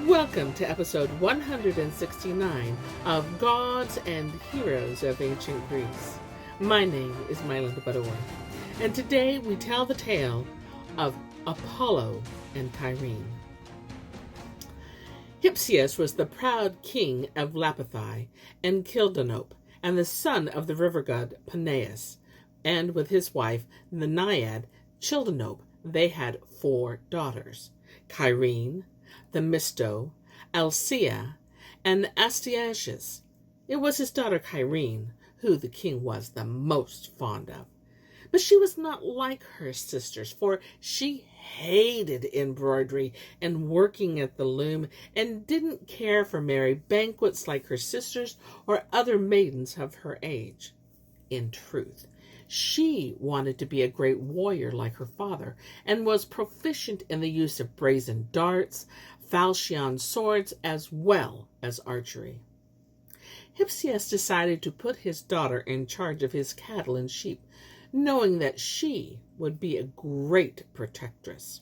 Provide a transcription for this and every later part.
Welcome to episode 169 of Gods and Heroes of Ancient Greece. My name is MyLinda Butterworth, and today we tell the tale of Apollo and Cyrene. Hypseus was the proud king of Lapithae and Kildanope, and the son of the river god Peneus, and with his wife, the naiad Childanope, they had 4 daughters: Kyrene, Themisto, Alcea, and Astyages. It was his daughter Kyrene who the king was the most fond of. But she was not like her sisters, for she hated embroidery and working at the loom, and didn't care for merry banquets like her sisters or other maidens of her age. In truth, she wanted to be a great warrior like her father, and was proficient in the use of brazen darts, falchion swords, as well as archery. Hypseus decided to put his daughter in charge of his cattle and sheep, knowing that she would be a great protectress.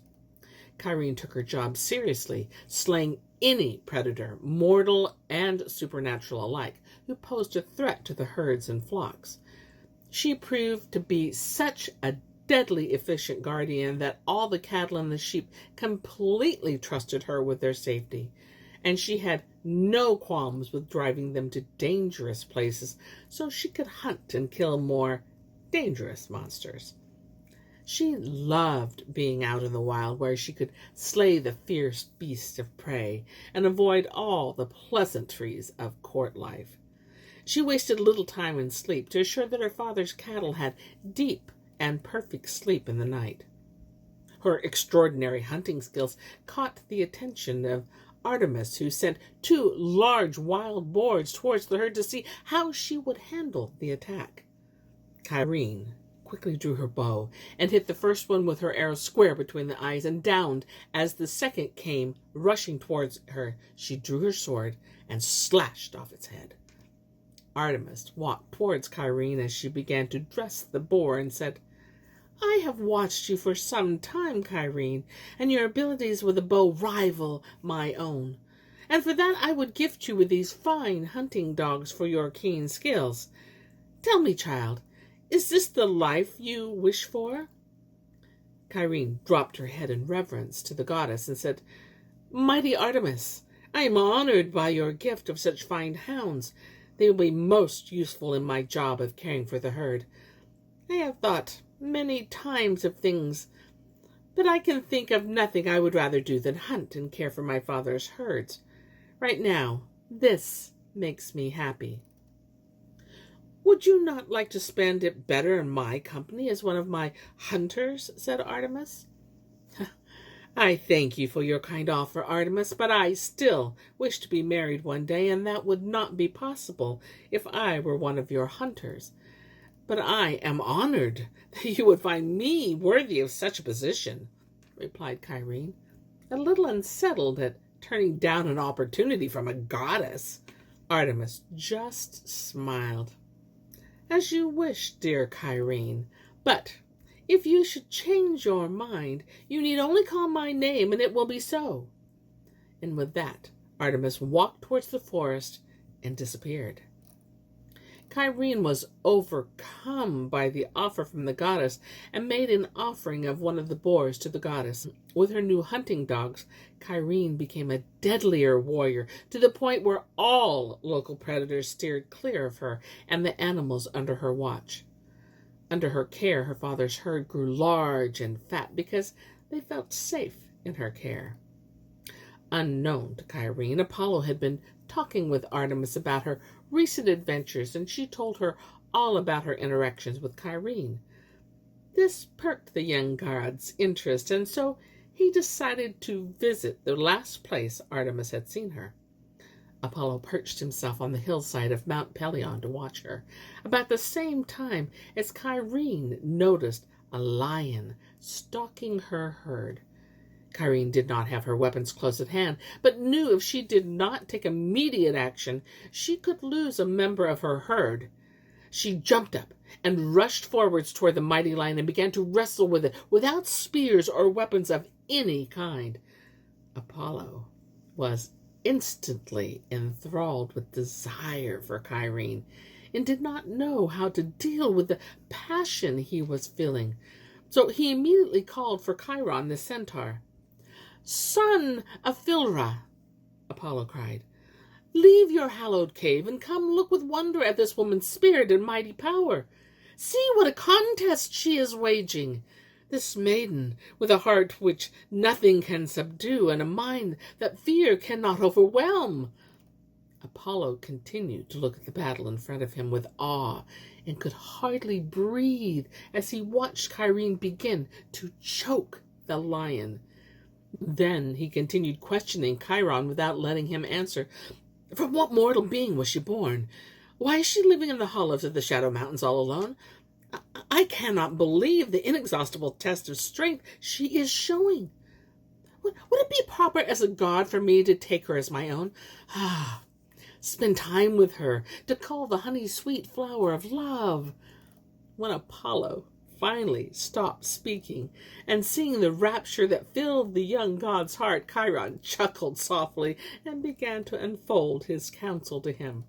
Kyrene took her job seriously, slaying any predator, mortal and supernatural alike, who posed a threat to the herds and flocks. She proved to be such a deadly efficient guardian that all the cattle and the sheep completely trusted her with their safety, and she had no qualms with driving them to dangerous places so she could hunt and kill more dangerous monsters. She loved being out in the wild, where she could slay the fierce beasts of prey and avoid all the pleasantries of court life. She wasted little time in sleep to assure that her father's cattle had deep and perfect sleep in the night. Her extraordinary hunting skills caught the attention of Artemis, who sent 2 large wild boars towards the herd to see how she would handle the attack. Kyrene quickly drew her bow and hit the first one with her arrow square between the eyes, and downed as the second came rushing towards her. She drew her sword and slashed off its head. Artemis walked towards Kyrene as she began to dress the boar and said, "I have watched you for some time, Kyrene, and your abilities with a bow rival my own. And for that I would gift you with these fine hunting dogs for your keen skills. Tell me, child, is this the life you wish for?" Kyrene dropped her head in reverence to the goddess and said, "Mighty Artemis, I am honored by your gift of such fine hounds. They will be most useful in my job of caring for the herd. I have thought many times of things, but I can think of nothing I would rather do than hunt and care for my father's herds. Right now, this makes me happy." "Would you not like to spend it better in my company as one of my hunters?" said Artemis. "I thank you for your kind offer, Artemis, but I still wish to be married one day, and that would not be possible if I were one of your hunters. But I am honored that you would find me worthy of such a position," replied Kyrene, a little unsettled at turning down an opportunity from a goddess. Artemis just smiled. "As you wish, dear Kyrene, but if you should change your mind, you need only call my name and it will be so." And with that, Artemis walked towards the forest and disappeared. Kyrene was overcome by the offer from the goddess and made an offering of one of the boars to the goddess. With her new hunting dogs, Kyrene became a deadlier warrior, to the point where all local predators steered clear of her and the animals under her watch. Under her care, her father's herd grew large and fat because they felt safe in her care. Unknown to Kyrene, Apollo had been talking with Artemis about her recent adventures, and she told her all about her interactions with Kyrene. This perked the young god's interest, and so he decided to visit the last place Artemis had seen her. Apollo perched himself on the hillside of Mount Pelion to watch her, about the same time as Kyrene noticed a lion stalking her herd. Kyrene did not have her weapons close at hand, but knew if she did not take immediate action, she could lose a member of her herd. She jumped up and rushed forwards toward the mighty lion and began to wrestle with it without spears or weapons of any kind. Apollo was instantly enthralled with desire for Kyrene and did not know how to deal with the passion he was feeling. So he immediately called for Chiron the centaur. "Son of Philra," Apollo cried, "leave your hallowed cave and come look with wonder at this woman's spirit and mighty power. See what a contest she is waging. This maiden, with a heart which nothing can subdue and a mind that fear cannot overwhelm." Apollo continued to look at the battle in front of him with awe and could hardly breathe as he watched Kyrene begin to choke the lion. Then he continued questioning Chiron without letting him answer. From what mortal being was she born? Why is she living in the hollows of the Shadow Mountains all alone? I cannot believe the inexhaustible test of strength she is showing. Would it be proper as a god for me to take her as my own? Spend time with her, to cull the honey-sweet flower of love. When Apollo finally stopped speaking, and seeing the rapture that filled the young god's heart, Chiron chuckled softly and began to unfold his counsel to him.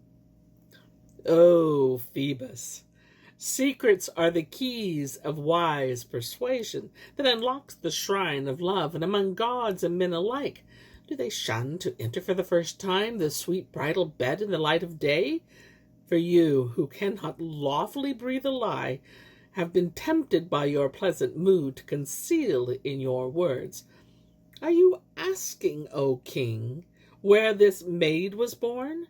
"Oh, Phoebus, secrets are the keys of wise persuasion that unlocks the shrine of love, and among gods and men alike, do they shun to enter for the first time the sweet bridal bed in the light of day? For you, who cannot lawfully breathe a lie, have been tempted by your pleasant mood to conceal in your words. Are you asking, O king, where this maid was born?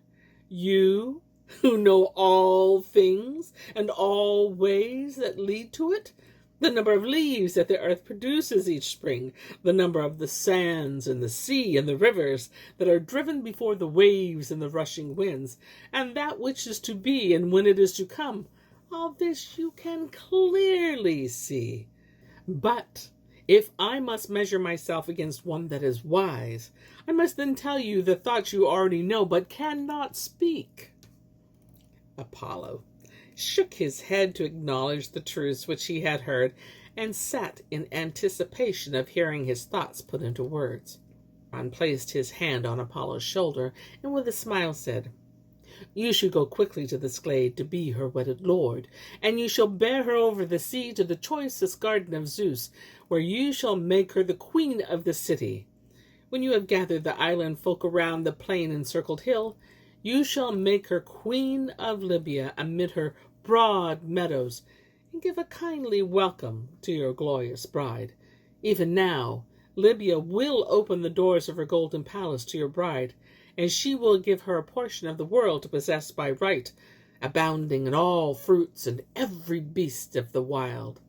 You, who know all things and all ways that lead to it? The number of leaves that the earth produces each spring, the number of the sands and the sea and the rivers that are driven before the waves and the rushing winds, and that which is to be and when it is to come, all this you can clearly see. But if I must measure myself against one that is wise, I must then tell you the thoughts you already know but cannot speak." Apollo shook his head to acknowledge the truths which he had heard, and sat in anticipation of hearing his thoughts put into words. Chiron placed his hand on Apollo's shoulder, and with a smile said, "You shall go quickly to this glade to be her wedded lord, and you shall bear her over the sea to the choicest garden of Zeus, where you shall make her the queen of the city. When you have gathered the island folk around the plain-encircled hill, you shall make her queen of Libya amid her broad meadows, and give a kindly welcome to your glorious bride. Even now, Libya will open the doors of her golden palace to your bride, and she will give her a portion of the world to possess by right, abounding in all fruits and every beast of the wild.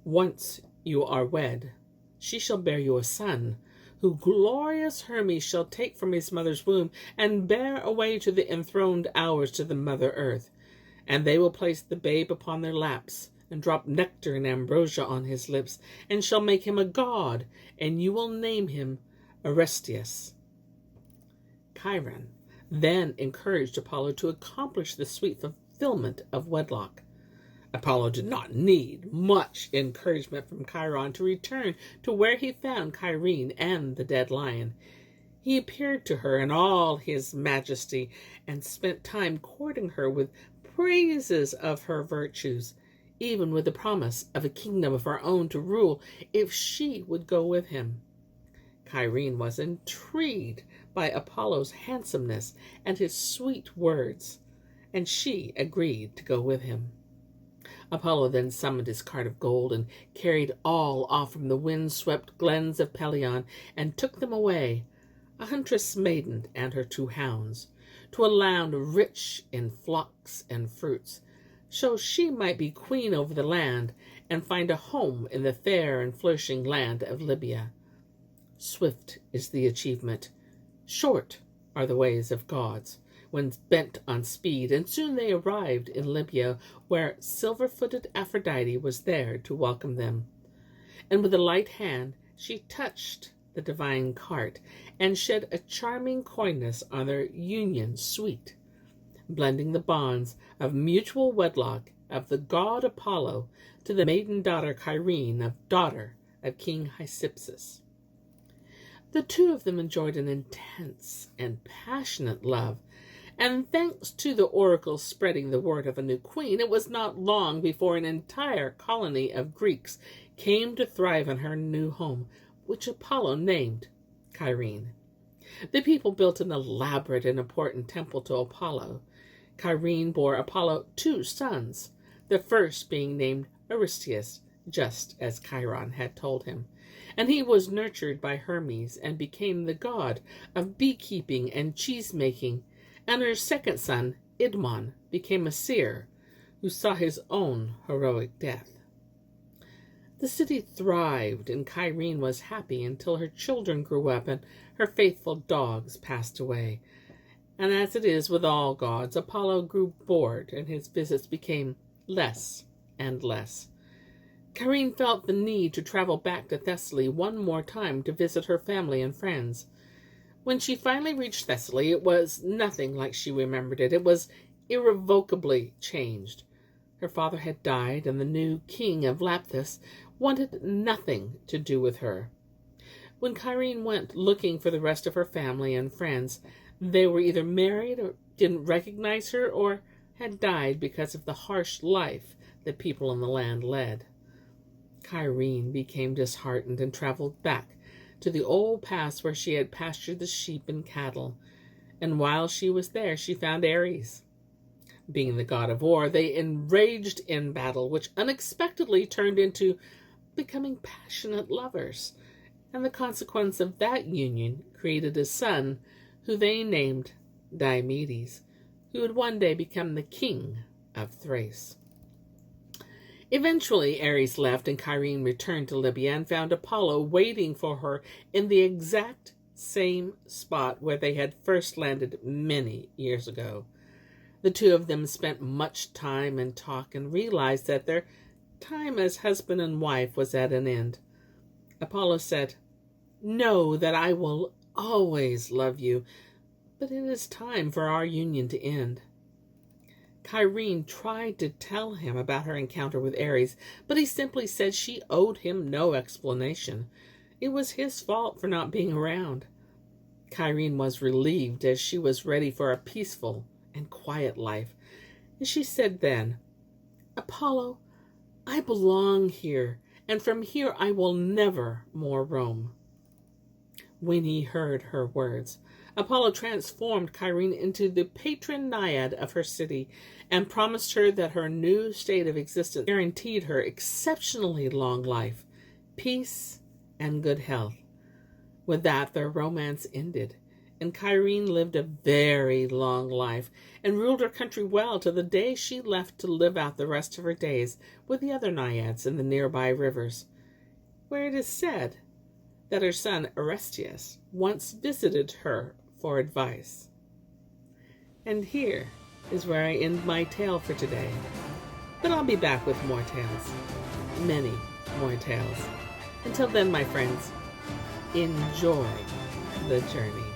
Once you are wed, she shall bear you a son, who glorious Hermes shall take from his mother's womb and bear away to the enthroned hours to the mother earth. And they will place the babe upon their laps, and drop nectar and ambrosia on his lips, and shall make him a god, and you will name him Orestes." Chiron then encouraged Apollo to accomplish the sweet fulfillment of wedlock. Apollo did not need much encouragement from Chiron to return to where he found Kyrene and the dead lion. He appeared to her in all his majesty, and spent time courting her with praises of her virtues, even with the promise of a kingdom of her own to rule if she would go with him. Kyrene was intrigued by Apollo's handsomeness and his sweet words, and she agreed to go with him. Apollo then summoned his cart of gold and carried all off from the wind-swept glens of Pelion and took them away, a huntress maiden and her 2 hounds, to a land rich in flocks and fruits, so she might be queen over the land and find a home in the fair and flourishing land of Libya. Swift is the achievement, short are the ways of gods, when bent on speed, and soon they arrived in Libya, where silver-footed Aphrodite was there to welcome them. And with a light hand she touched the divine cart, and shed a charming coyness on their union sweet, blending the bonds of mutual wedlock of the god Apollo to the maiden daughter Kyrene, daughter of King Hypseus. The two of them enjoyed an intense and passionate love, and thanks to the oracle spreading the word of a new queen, it was not long before an entire colony of Greeks came to thrive in her new home, which Apollo named Kyrene. The people built an elaborate and important temple to Apollo. Kyrene bore Apollo 2 sons, the first being named Eurystheus, just as Chiron had told him, and he was nurtured by Hermes and became the god of beekeeping and cheese-making, and her second son, Idmon, became a seer who saw his own heroic death. The city thrived, and Kyrene was happy until her children grew up and her faithful dogs passed away. And as it is with all gods, Apollo grew bored, and his visits became less and less. Kyrene felt the need to travel back to Thessaly one more time to visit her family and friends. When she finally reached Thessaly, it was nothing like she remembered it. It was irrevocably changed. Her father had died, and the new king of Lapithus wanted nothing to do with her. When Kyrene went looking for the rest of her family and friends, they were either married or didn't recognize her or had died because of the harsh life that people in the land led. Kyrene became disheartened and traveled back to the old pass where she had pastured the sheep and cattle, and while she was there she found Ares. Being the god of war, they enraged in battle, which unexpectedly turned into becoming passionate lovers, and the consequence of that union created a son who they named Diomedes, who would one day become the king of Thrace. Eventually, Ares left, and Kyrene returned to Libya and found Apollo waiting for her in the exact same spot where they had first landed many years ago. The two of them spent much time and talk and realized that their time as husband and wife was at an end. Apollo said, "Know that I will always love you, but it is time for our union to end." Kyrene tried to tell him about her encounter with Ares, but he simply said she owed him no explanation. It was his fault for not being around. Kyrene was relieved, as she was ready for a peaceful and quiet life. And she said then, "Apollo, I belong here, and from here I will never more roam." When he heard her words, Apollo transformed Kyrene into the patron naiad of her city and promised her that her new state of existence guaranteed her exceptionally long life, peace, and good health. With that, their romance ended, and Kyrene lived a very long life and ruled her country well to the day she left to live out the rest of her days with the other naiads in the nearby rivers, where it is said that her son Eurystheus once visited her for advice. And here is where I end my tale for today. But I'll be back with more tales. Many more tales. Until then, my friends, enjoy the journey.